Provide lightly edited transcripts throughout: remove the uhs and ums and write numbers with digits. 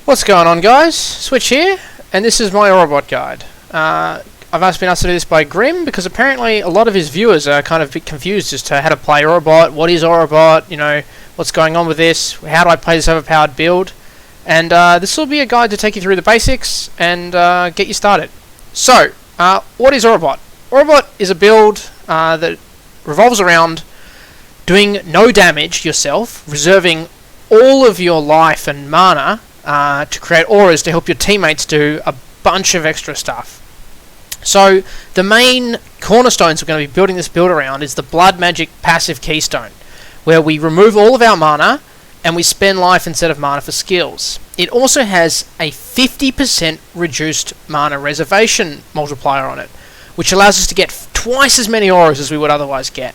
What's going on, guys? Switch here, and this is my Aurabot guide. I've been asked to do this by Grim because apparently a lot of his viewers are kind of a bit confused as to how to play Aurabot, what is Aurabot, what's going on with this, how do I play this overpowered build, and this will be a guide to take you through the basics and get you started. So, what is Aurabot? Aurabot is a build that revolves around doing no damage yourself, reserving all of your life and mana to create auras to help your teammates do a bunch of extra stuff. So the main cornerstones we're going to be building this build around is the Blood Magic passive keystone, where we remove all of our mana and we spend life instead of mana for skills. It also has a 50% reduced mana reservation multiplier on it, which allows us to get twice as many auras as we would otherwise get.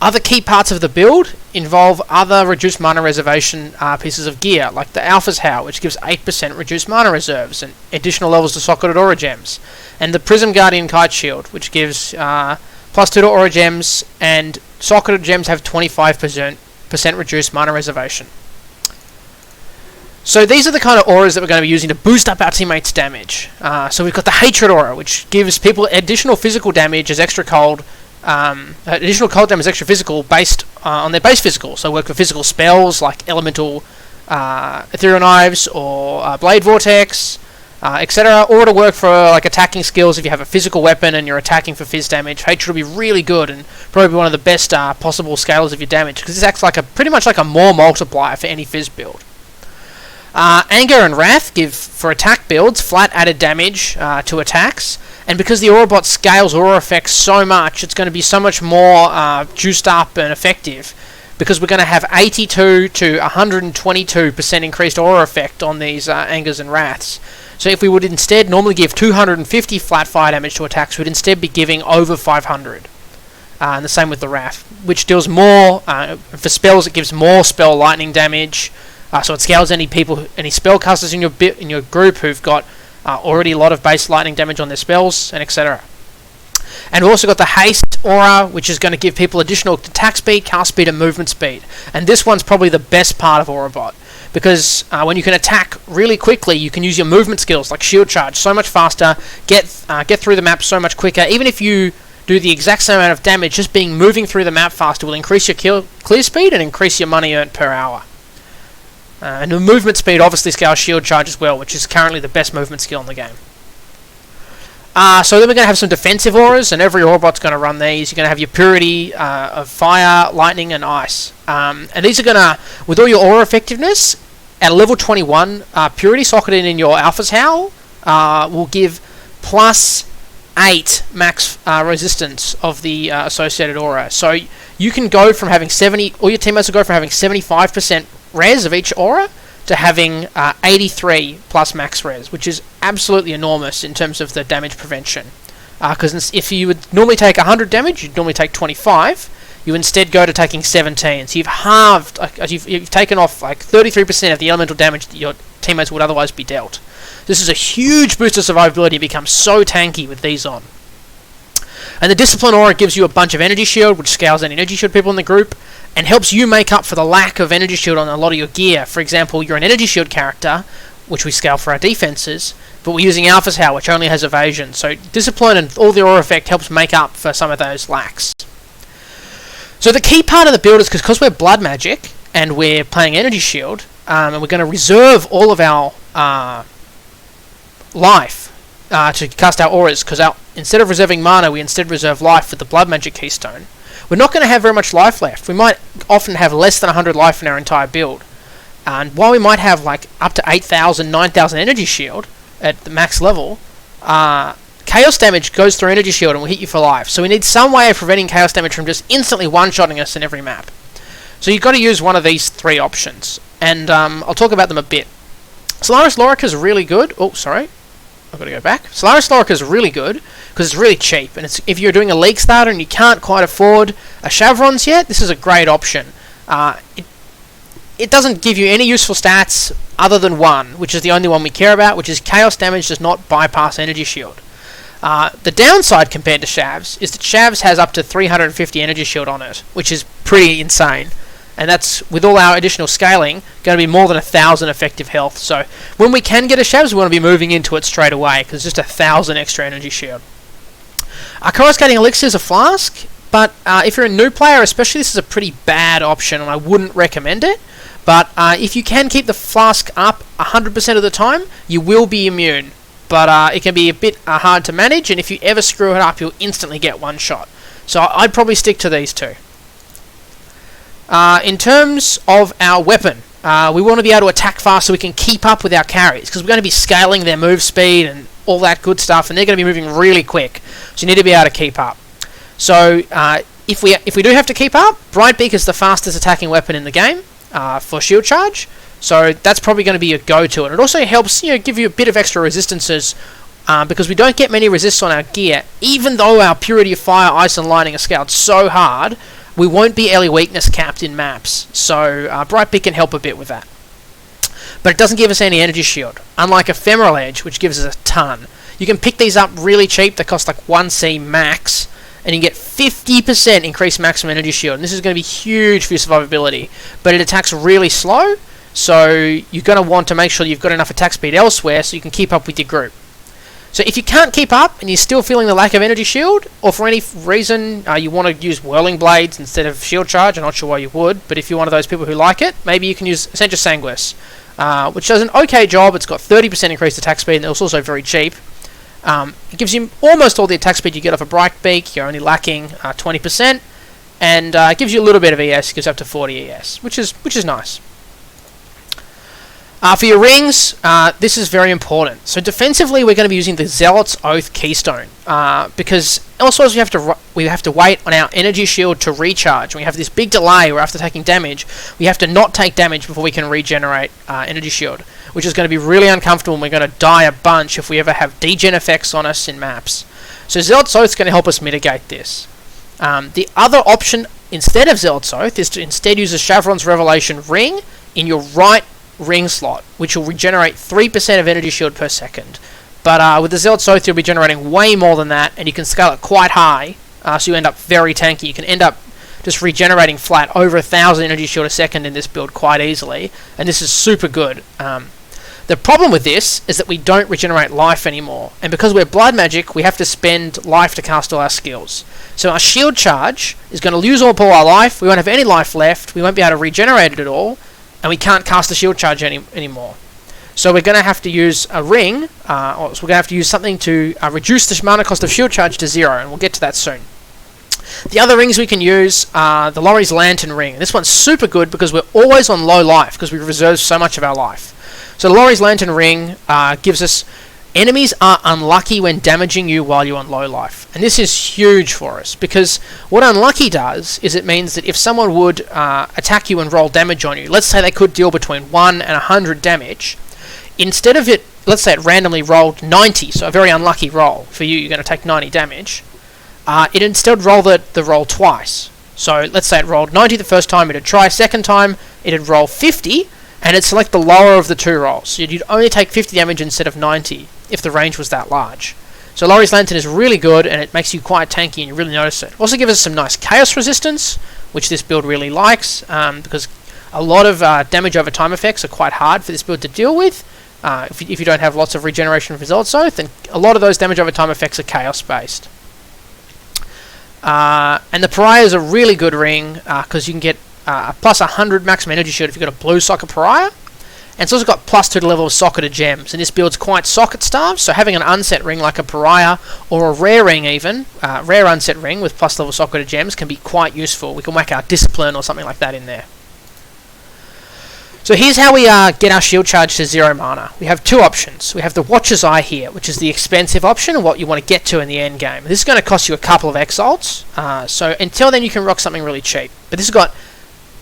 Other key parts of the build involve other reduced mana reservation pieces of gear, like the Alpha's How, which gives 8% reduced mana reserves, and additional levels to socketed aura gems, and the Prism Guardian Kite Shield, which gives plus 2 to aura gems, and socketed gems have 25% reduced mana reservation. So these are the kind of auras that we're going to be using to boost up our teammates' damage. So we've got the Hatred Aura, which gives people additional physical damage as extra cold. Additional cold damage is extra physical based on their base physical, so work with physical spells like Elemental Ethereal Knives or Blade Vortex, etc. Or to work for like attacking skills if you have a physical weapon and you're attacking for phys damage. Hatred will be really good and probably one of the best possible scalers of your damage, because this acts like pretty much like a more multiplier for any phys build. Anger and Wrath give, for attack builds, flat added damage to attacks, and because the Aurabot scales aura effects so much, it's going to be so much more juiced up and effective, because we're going to have 82 to 122% increased aura effect on these Angers and Wraths. So if we would instead normally give 250 flat fire damage to attacks, we'd instead be giving over 500. And the same with the Wrath, which deals more, for spells it gives more spell lightning damage, so it scales any spellcasters in your group who've got already a lot of base lightning damage on their spells, and etc. And we've also got the Haste Aura, which is going to give people additional attack speed, cast speed, and movement speed. And this one's probably the best part of Aurabot, because when you can attack really quickly, you can use your movement skills like Shield Charge so much faster, get through the map so much quicker. Even if you do the exact same amount of damage, just moving through the map faster will increase your clear speed and increase your money earned per hour. And the movement speed obviously scales Shield Charge as well, which is currently the best movement skill in the game. So then we're going to have some defensive auras, and every Aurabot's going to run these. You're going to have your Purity of Fire, Lightning, and Ice. And these are going to, with all your aura effectiveness, at level 21, Purity socketed in your Alpha's Howl will give plus 8 max resistance of the associated aura. So you can go from having all your teammates will go from having 75% res of each aura to having 83 plus max res, which is absolutely enormous in terms of the damage prevention. Because if you would normally take 100 damage, you'd normally take 25. You instead go to taking 17. So you've halved, you've taken off like 33% of the elemental damage that your teammates would otherwise be dealt. This is a huge boost of survivability. It becomes so tanky with these on. And the Discipline Aura gives you a bunch of Energy Shield, which scales any Energy Shield people in the group, and helps you make up for the lack of Energy Shield on a lot of your gear. For example, you're an Energy Shield character, which we scale for our defenses, but we're using Alpha's How, which only has evasion. So Discipline and all the aura effect helps make up for some of those lacks. So the key part of the build is because we're Blood Magic, and we're playing Energy Shield, and we're going to reserve all of our life to cast our auras, because instead of reserving mana, we instead reserve life with the Blood Magic keystone. We're not going to have very much life left. We might often have less than 100 life in our entire build. And while we might have like up to 8,000, 9,000 Energy Shield at the max level, Chaos damage goes through Energy Shield and will hit you for life. So we need some way of preventing Chaos damage from just instantly one-shotting us in every map. So you've got to use one of these three options. And I'll talk about them a bit. Solaris Lorica is really good. Oh, sorry. I've got to go back. Solaris Lorica is really good because it's really cheap, and if you're doing a League starter and you can't quite afford a Chevrons yet, this is a great option. It doesn't give you any useful stats other than one, which is the only one we care about, which is Chaos damage does not bypass Energy Shield. The downside compared to Shavs is that Shavs has up to 350 Energy Shield on it, which is pretty insane. and that's, with all our additional scaling, going to be more than 1,000 effective health. So when we can get a Shabs, we want to be moving into it straight away, because it's just 1,000 extra energy shield. Our coruscating elixir is a flask, but if you're a new player especially, this is a pretty bad option, and I wouldn't recommend it. But if you can keep the flask up 100% of the time, you will be immune. But it can be a bit hard to manage, and if you ever screw it up, you'll instantly get one shot. So I'd probably stick to these two. In terms of our weapon, we want to be able to attack fast so we can keep up with our carries, because we're going to be scaling their move speed and all that good stuff, and they're going to be moving really quick. So you need to be able to keep up. So if we do have to keep up, Brightbeak is the fastest attacking weapon in the game for shield charge. So that's probably going to be your go-to, and it also helps give you a bit of extra resistances because we don't get many resists on our gear. Even though our Purity of Fire, Ice, and Lightning are scaled so hard, we won't be early weakness capped in maps. So Brightbeak can help a bit with that. But it doesn't give us any energy shield, unlike Ephemeral Edge, which gives us a ton. You can pick these up really cheap. They cost like 1C max, and you get 50% increased maximum energy shield. And this is going to be huge for your survivability, but it attacks really slow, so you're going to want to make sure you've got enough attack speed elsewhere so you can keep up with your group. So if you can't keep up and you're still feeling the lack of energy shield, or for any reason you want to use Whirling Blades instead of shield charge, I'm not sure why you would, but if you're one of those people who like it, maybe you can use Essentia Sanguis, which does an okay job. It's got 30% increased attack speed, and it's also very cheap. It gives you almost all the attack speed you get off a Brightbeak. You're only lacking 20%, and it gives you a little bit of ES. It gives up to 40 ES, which is nice. For your rings, this is very important. So defensively, we're going to be using the Zealot's Oath Keystone, because elsewise we have to wait on our energy shield to recharge. We have this big delay where after taking damage, we have to not take damage before we can regenerate energy shield, which is going to be really uncomfortable, and we're going to die a bunch if we ever have degen effects on us in maps. So Zealot's Oath is going to help us mitigate this. The other option instead of Zealot's Oath is to instead use a Chevron's Revelation ring in your right ring slot, which will regenerate 3% of energy shield per second. But with the Zealot's Oath, you'll be generating way more than that, and you can scale it quite high, so you end up very tanky. You can end up just regenerating flat over 1,000 energy shield a second in this build quite easily, and this is super good. The problem with this is that we don't regenerate life anymore, and because we're blood magic, we have to spend life to cast all our skills. So our shield charge is going to lose all our life, we won't have any life left, we won't be able to regenerate it at all, and we can't cast a shield charge anymore. So we're going to have to use a ring, or so we're going to have to use something to reduce the mana cost of shield charge to 0, and we'll get to that soon. The other rings we can use are the Lori's Lantern ring. This one's super good because we're always on low life, because we reserve so much of our life. So the Lori's Lantern ring gives us enemies are unlucky when damaging you while you're on low life. And this is huge for us, because what unlucky does is it means that if someone would attack you and roll damage on you, let's say they could deal between 1 and 100 damage, instead of it, let's say it randomly rolled 90, so a very unlucky roll. For you, you're going to take 90 damage. It instead roll the roll twice. So let's say it rolled 90 the first time, it'd try second time, it'd roll 50, and it'd select the lower of the two rolls. So you'd only take 50 damage instead of 90 if the range was that large. So Lori's Lantern is really good, and it makes you quite tanky, and you really notice it. Also gives us some nice chaos resistance, which this build really likes, because a lot of damage over time effects are quite hard for this build to deal with. If you don't have lots of regeneration of Zealot's Oath, then a lot of those damage over time effects are chaos based. And the Pariah is a really good ring, because you can get a plus 100 maximum energy shield if you've got a blue socket Pariah. And it's also got plus 2 to level of socketed gems, and this build's quite socket starved, so having an unset ring like a Pariah, or a rare ring even, rare unset ring with plus level socketed gems can be quite useful. We can whack our Discipline or something like that in there. So here's how we get our shield charge to 0 mana. We have two options. We have the Watcher's Eye here, which is the expensive option and what you want to get to in the end game. This is going to cost you a couple of exalts, so until then you can rock something really cheap. But this has got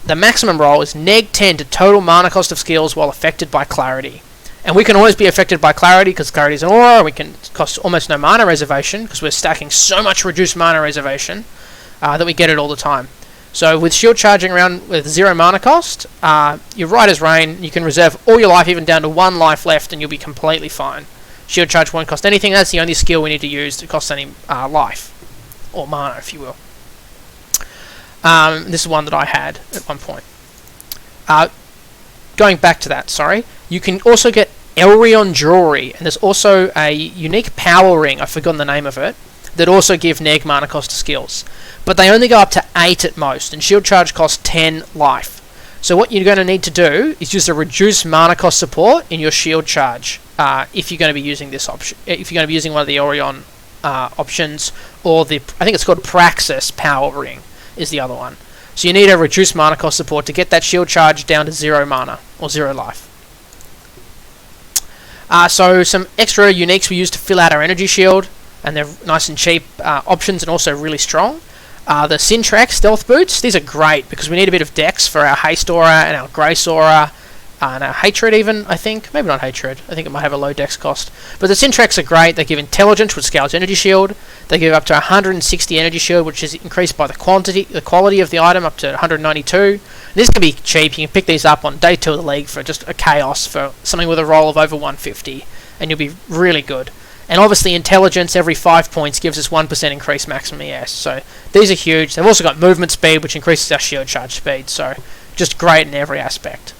the maximum roll is neg 10 to total mana cost of skills while affected by Clarity. And we can always be affected by Clarity because Clarity is an aura, we can cost almost no mana reservation because we're stacking so much reduced mana reservation that we get it all the time. So with shield charging around with 0 mana cost, you're right as rain, you can reserve all your life even down to 1 life left and you'll be completely fine. Shield charge won't cost anything, that's the only skill we need to use to cost any life, or mana if you will. This is one that I had at one point. Going back to that, sorry, you can also get Elrion Jewelry, and there's also a unique power ring, I've forgotten the name of it, that also give neg mana cost to skills. But they only go up to 8 at most, and shield charge costs 10 life. So what you're going to need to do is use a reduced mana cost support in your shield charge if you're going to be using this option. If you're going to be using one of the Elrion options, or I think it's called Praxis Power Ring is the other one. So you need a reduced mana cost support to get that shield charge down to 0 mana, or 0 life. So some extra uniques we use to fill out our energy shield, and they're nice and cheap options, and also really strong. The Syntrax Stealth Boots, these are great because we need a bit of dex for our Haste Aura and our Grace Aura, and our Hatred even, I think. Maybe not Hatred, I think it might have a low dex cost. But the Syntrax are great. They give Intelligence, which scales energy shield. They give up to 160 energy shield, which is increased by the quality of the item, up to 192. This can be cheap. You can pick these up on day 2 of the league for just a chaos, for something with a roll of over 150, and you'll be really good. And obviously Intelligence every 5 points gives us 1% increased maximum ES, so these are huge. They've also got movement speed, which increases our shield charge speed, so just great in every aspect.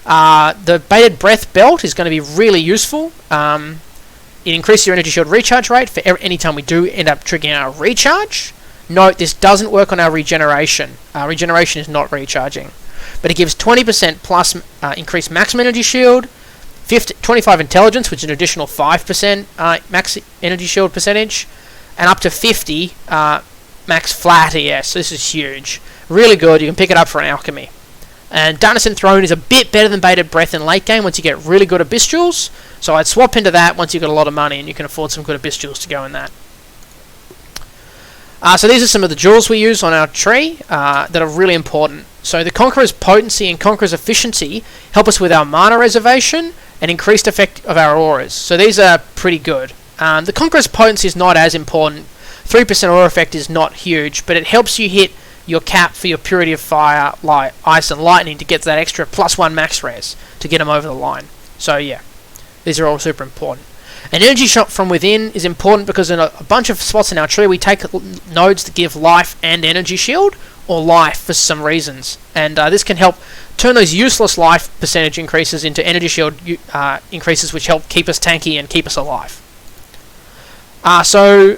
The Bated Breath Belt is going to be really useful. It increases your energy shield recharge rate for any time we do end up triggering our recharge. Note, this doesn't work on our regeneration. Regeneration is not recharging. But it gives 20% plus increased maximum energy shield, 25 intelligence, which is an additional 5% max energy shield percentage, and up to 50 max flat ES. So this is huge. Really good. You can pick it up for an alchemy. And Darkness Enthroned is a bit better than Bated Breath in late game once you get really good Abyss Jewels. So I'd swap into that once you've got a lot of money and you can afford some good Abyss Jewels to go in that. So these are some of the jewels we use on our tree that are really important. So the Conqueror's Potency and Conqueror's Efficiency help us with our mana reservation and increased effect of our auras. So these are pretty good. The Conqueror's Potency is not as important. 3% aura effect is not huge, but it helps you hit your cap for your Purity of Fire, Light, Ice and Lightning to get that extra +1 max res to get them over the line. So yeah, these are all super important. An Energy Shot from Within is important because in a bunch of spots in our tree we take nodes that give life and energy shield, or life for some reasons, and this can help turn those useless life percentage increases into energy shield increases, which help keep us tanky and keep us alive. So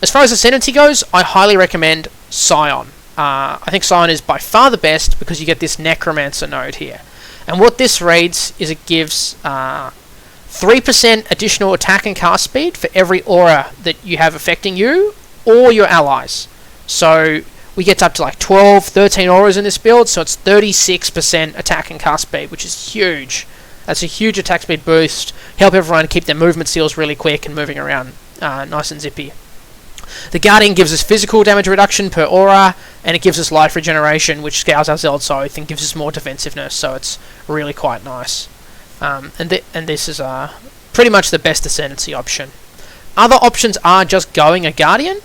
as far as Ascendancy goes, I highly recommend Scion. I think Scion is by far the best because you get this Necromancer node here. And what this reads is it gives 3% additional attack and cast speed for every aura that you have affecting you or your allies. So we get up to like 12, 13 auras in this build, so it's 36% attack and cast speed, which is huge. That's a huge attack speed boost. Help everyone keep their movement seals really quick and moving around nice and zippy. The Guardian gives us physical damage reduction per aura, and it gives us life regeneration, which scales our Zealot's Oath and gives us more defensiveness, so it's really quite nice. And this is pretty much the best Ascendancy option. Other options are just going a Guardian,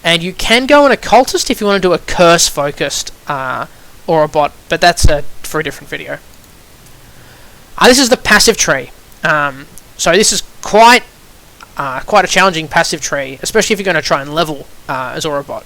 and you can go an Occultist if you want to do a curse-focused Aurabot, but that's for a different video. This is the passive tree. So this is quite a challenging passive tree, especially if you're going to try and level as Aurabot.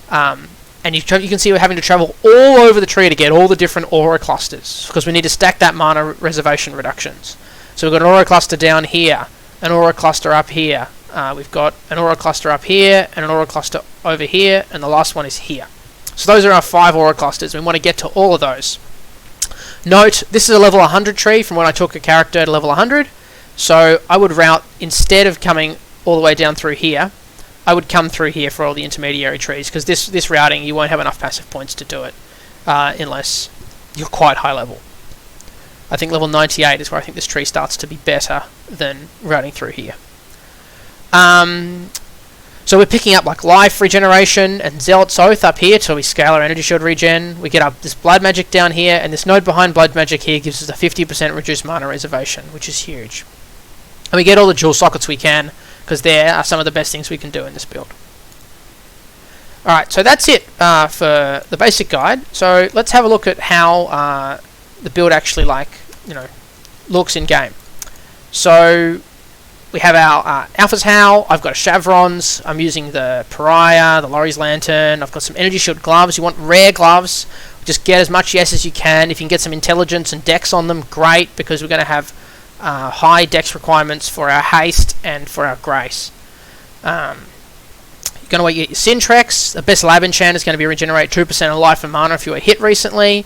And you can see we're having to travel all over the tree to get all the different aura clusters, because we need to stack that mana reservation reductions. So we've got an aura cluster down here, an aura cluster up here, we've got an aura cluster up here, and an aura cluster over here, and the last one is here. So those are our 5 aura clusters. We want to get to all of those. Note, this is a level 100 tree from when I took a character to level 100. So I would route, instead of coming all the way down through here, I would come through here for all the intermediary trees, because this routing, you won't have enough passive points to do it, unless you're quite high level. I think level 98 is where I think this tree starts to be better than routing through here. So we're picking up like life regeneration and Zealot's Oath up here, so we scale our energy shield regen. We get up this blood magic down here, and this node behind blood magic here gives us a 50% reduced mana reservation, which is huge. And we get all the jewel sockets we can, because they are some of the best things we can do in this build. Alright, so that's it for the basic guide. So let's have a look at how the build actually looks in game. So we have our Alpha's Howl. I've got a Chevrons. I'm using the Pariah, the Lori's Lantern. I've got some Energy Shield gloves. You want rare gloves. Just get as much yes as you can. If you can get some intelligence and dex on them, great, because we're going to have high dex requirements for our haste and for our grace. You're going to get your Syntrex. The best lab enchant is going to be regenerate 2% of life and mana if you were hit recently.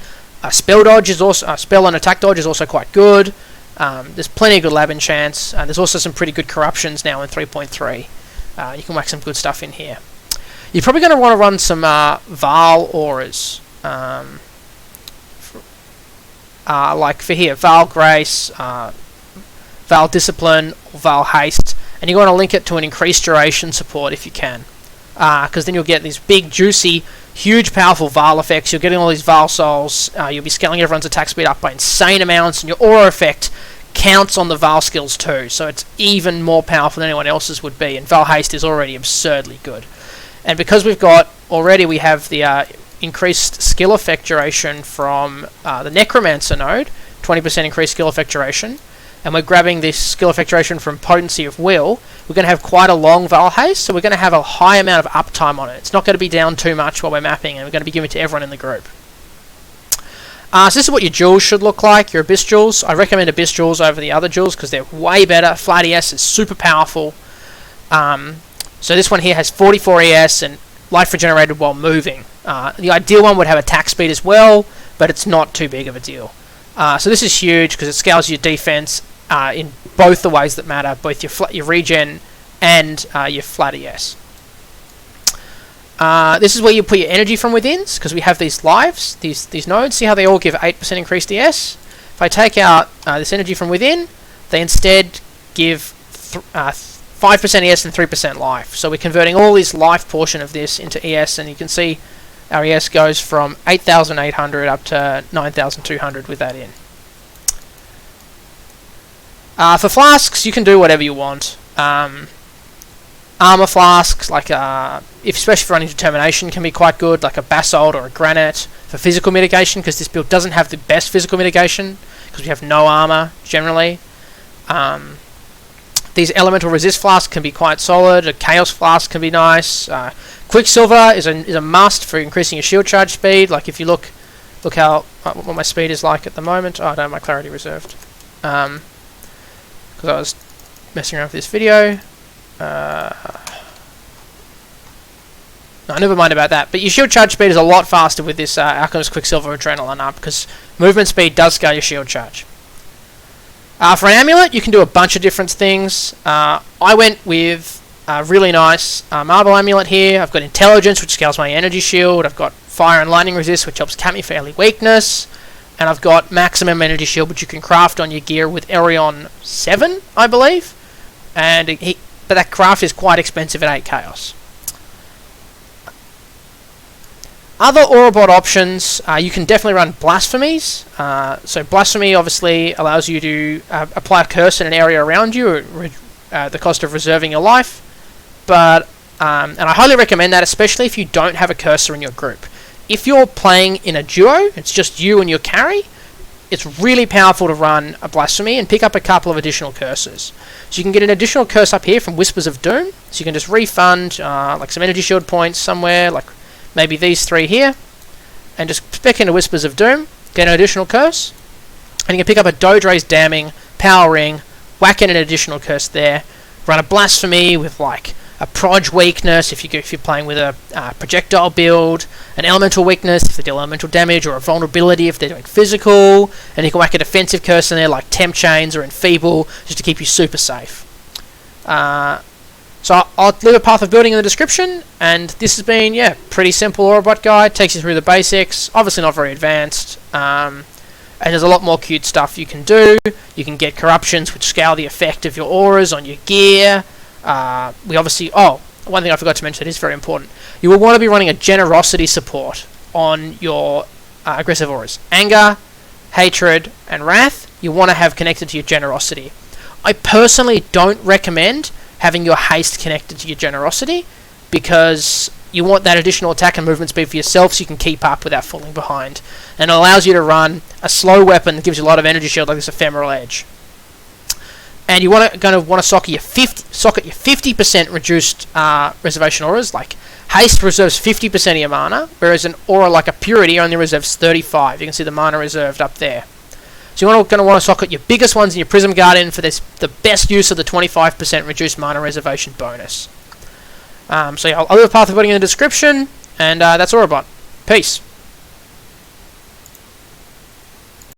Spell dodge is also spell and attack dodge is also quite good. There's plenty of good lab enchants. There's also some pretty good corruptions now in 3.3. You can whack some good stuff in here. You're probably going to want to run some Val auras. Like for here, Val Grace, Val Discipline, or Val Haste. And you're going to link it to an increased duration support if you can. Because then you'll get these big, juicy, huge, powerful Val effects. You're getting all these Val souls. You'll be scaling everyone's attack speed up by insane amounts. And your aura effect counts on the Val skills too. So it's even more powerful than anyone else's would be. And Val Haste is already absurdly good. And because we have the increased skill effect duration from the Necromancer node, 20% increased skill effect duration, and we're grabbing this skill effect duration from Potency of Will, we're going to have quite a long Val Haste, so we're going to have a high amount of uptime on it. It's not going to be down too much while we're mapping, and we're going to be giving it to everyone in the group. So this is what your jewels should look like, your Abyss jewels. I recommend Abyss jewels over the other jewels because they're way better. Flat ES is super powerful. So this one here has 44 ES and life regenerated while moving. The ideal one would have attack speed as well, but it's not too big of a deal. So this is huge because it scales your defense in both the ways that matter, both your regen and your flat ES. This is where you put your energy from withins, because we have these lives, these nodes. See how they all give 8% increased ES? If I take out this energy from within, they instead give 5% ES and 3% life. So we're converting all this life portion of this into ES, and you can see our ES goes from 8,800 up to 9,200 with that in. For flasks, you can do whatever you want. Armor flasks, like especially for running determination, can be quite good, like a basalt or a granite. For physical mitigation, because this build doesn't have the best physical mitigation, because we have no armor generally. These elemental resist flasks can be quite solid. A chaos flask can be nice. Quicksilver is a must for increasing your shield charge speed. Like if you look how what my speed is like at the moment. Oh, I don't have my clarity reserved. Because I was messing around with this video. No, never mind about that. But your shield charge speed is a lot faster with this Alchemist Quicksilver Adrenaline up, because movement speed does scale your shield charge. For an amulet, you can do a bunch of different things. I went with a really nice marble amulet here. I've got intelligence, which scales my energy shield. I've got fire and lightning resist, which helps cap me for early weakness. And I've got maximum energy shield, which you can craft on your gear with Erion 7, I believe. But that craft is quite expensive at 8 chaos. Other Aurabot options, you can definitely run Blasphemies. So Blasphemy obviously allows you to apply a curse in an area around you at the cost of reserving your life. And I highly recommend that, especially if you don't have a cursor in your group. If you're playing in a duo, it's just you and your carry, it's really powerful to run a Blasphemy and pick up a couple of additional curses. So you can get an additional curse up here from Whispers of Doom. So you can just refund like some energy shield points somewhere, like maybe these 3 here, and just spec into Whispers of Doom, get an additional curse, and you can pick up a Dodre's Damning, Power Ring, whack in an additional curse there, run a Blasphemy with like a Proj weakness if you're playing with a projectile build, an elemental weakness if they deal elemental damage, or a vulnerability if they're doing physical, and you can whack a defensive curse in there like Temp Chains or Enfeeble just to keep you super safe. So I'll leave a path of building in the description, and this has been, pretty simple Aurabot guide. Takes you through the basics, obviously not very advanced, and there's a lot more cute stuff you can do. You can get corruptions which scale the effect of your auras on your gear. One thing I forgot to mention that is very important. You will want to be running a generosity support on your aggressive auras. Anger, hatred, and wrath, you want to have connected to your generosity. I personally don't recommend having your haste connected to your generosity, because you want that additional attack and movement speed for yourself so you can keep up without falling behind. And it allows you to run a slow weapon that gives you a lot of energy shield, like this Ephemeral Edge. And you socket your 50% reduced reservation auras, like Haste reserves 50% of your mana, whereas an aura like a Purity only reserves 35. You can see the mana reserved up there. So you're going to want to socket your biggest ones in your Prism Guardian for the best use of the 25% reduced mana reservation bonus. So yeah, I'll leave a path of voting in the description, and that's Aurabot. Peace.